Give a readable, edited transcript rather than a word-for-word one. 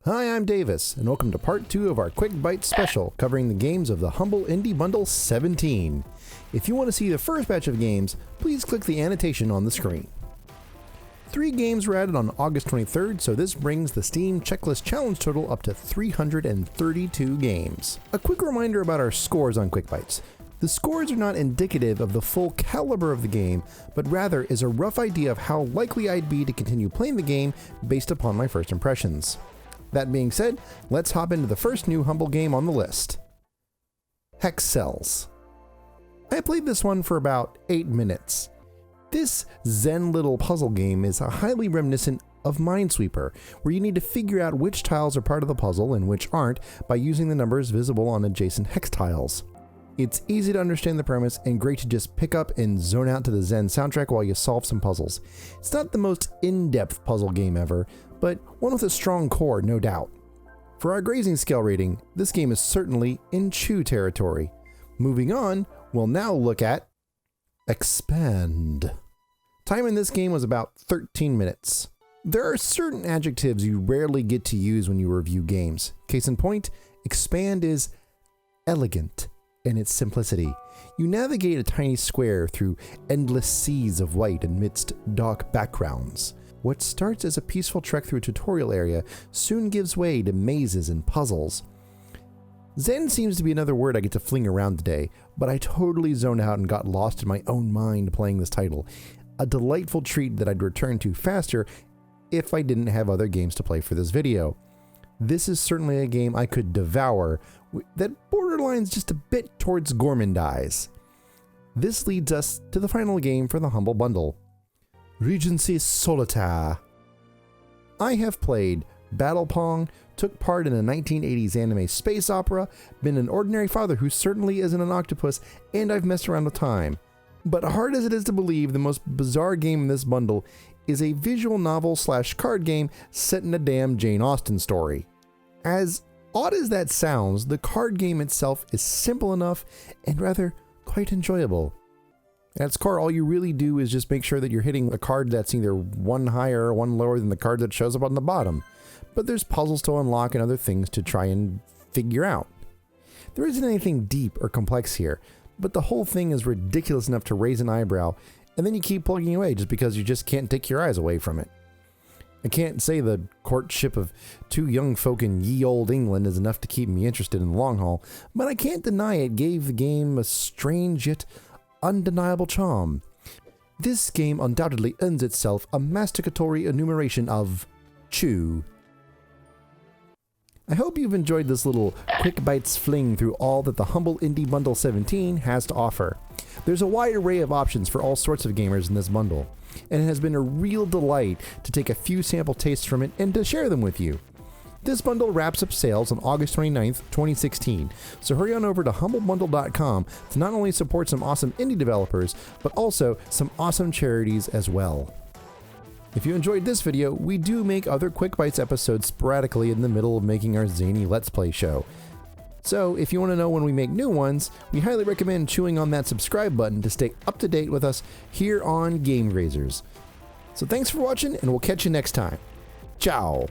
Hi, I'm Davis, and welcome to part 2 of our Quick Bytes special covering the games of the Humble Indie Bundle 17. If you want to see the first batch of games, please click the annotation on the screen. 3 games were added on August 23rd, so this brings the Steam Checklist Challenge total up to 332 games. A quick reminder about our scores on Quick Bytes. The scores are not indicative of the full caliber of the game, but rather is a rough idea of how likely I'd be to continue playing the game based upon my first impressions. That being said, let's hop into the first new Humble game on the list. HEK Cells. I played this one for about 8 minutes. This zen little puzzle game is highly reminiscent of Minesweeper, where you need to figure out which tiles are part of the puzzle and which aren't by using the numbers visible on adjacent hex tiles. It's easy to understand the premise and great to just pick up and zone out to the Zen soundtrack while you solve some puzzles. It's not the most in-depth puzzle game ever, but one with a strong core, no doubt. For our grazing scale rating, this game is certainly in chew territory. Moving on, we'll now look at expend. Time in this game was about 13 minutes. There are certain adjectives you rarely get to use when you review games. Case in point, expand is elegant in its simplicity. You navigate a tiny square through endless seas of white amidst dark backgrounds. What starts as a peaceful trek through a tutorial area soon gives way to mazes and puzzles. Zen seems to be another word I get to fling around today, but I totally zoned out and got lost in my own mind playing this title. A delightful treat that I'd return to faster if I didn't have other games to play for this video. This is certainly a game I could devour that borderlines just a bit towards gourmandize. This leads us to the final game for the Humble Bundle. Regency Solitaire. I have played Battle Pong, took part in a 1980s anime space opera, been an ordinary father who certainly isn't an octopus, and I've messed around with time. But hard as it is to believe, the most bizarre game in this bundle is a visual novel / card game set in a damn Jane Austen story. As odd as that sounds, the card game itself is simple enough and rather quite enjoyable. At its core, all you really do is just make sure that you're hitting a card that's either one higher or one lower than the card that shows up on the bottom. But there's puzzles to unlock and other things to try and figure out. There isn't anything deep or complex here, but the whole thing is ridiculous enough to raise an eyebrow, and then you keep plugging away just because you just can't take your eyes away from it. I can't say the courtship of 2 young folk in ye olde England is enough to keep me interested in the long haul, but I can't deny it gave the game a strange yet undeniable charm. This game undoubtedly earns itself a masticatory enumeration of chew. I hope you've enjoyed this little Quick Bytes fling through all that the Humble Indie Bundle 17 has to offer. There's a wide array of options for all sorts of gamers in this bundle, and it has been a real delight to take a few sample tastes from it and to share them with you. This bundle wraps up sales on August 29th, 2016, so hurry on over to humblebundle.com to not only support some awesome indie developers, but also some awesome charities as well. If you enjoyed this video, we do make other Quick Bytes episodes sporadically in the middle of making our zany Let's Play show. So if you want to know when we make new ones, we highly recommend chewing on that subscribe button to stay up to date with us here on Game Grazers. So thanks for watching, and we'll catch you next time. Ciao!